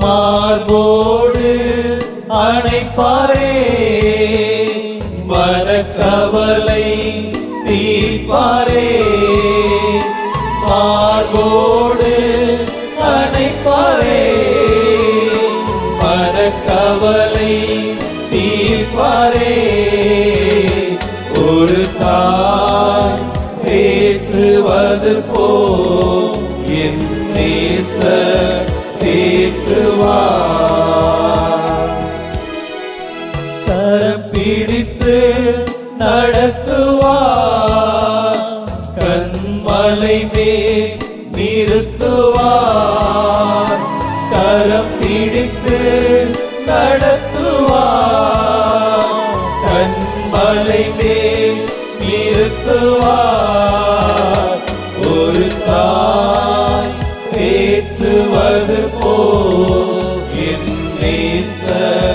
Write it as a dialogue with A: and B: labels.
A: மார்போடு அணைப்பாரே, மனக்கவலை தீர்ப்பாரே. மார்போடு அணைப்பாரே, மனக்கவலை தீர்ப்பாரே. ஒரு தாய் தேற்றுவது போல் என் நேசர் தேற்றுவார். கரம் பிடித்து நடத்துவார், கண்மலை மேல் நிறுத்துவார். கரம் பிடித்து நடத்துவார், கண்மலை மேல் நிறுத்துவார். ஒரு தாய் தேற்றுவது போல் என் நேசர்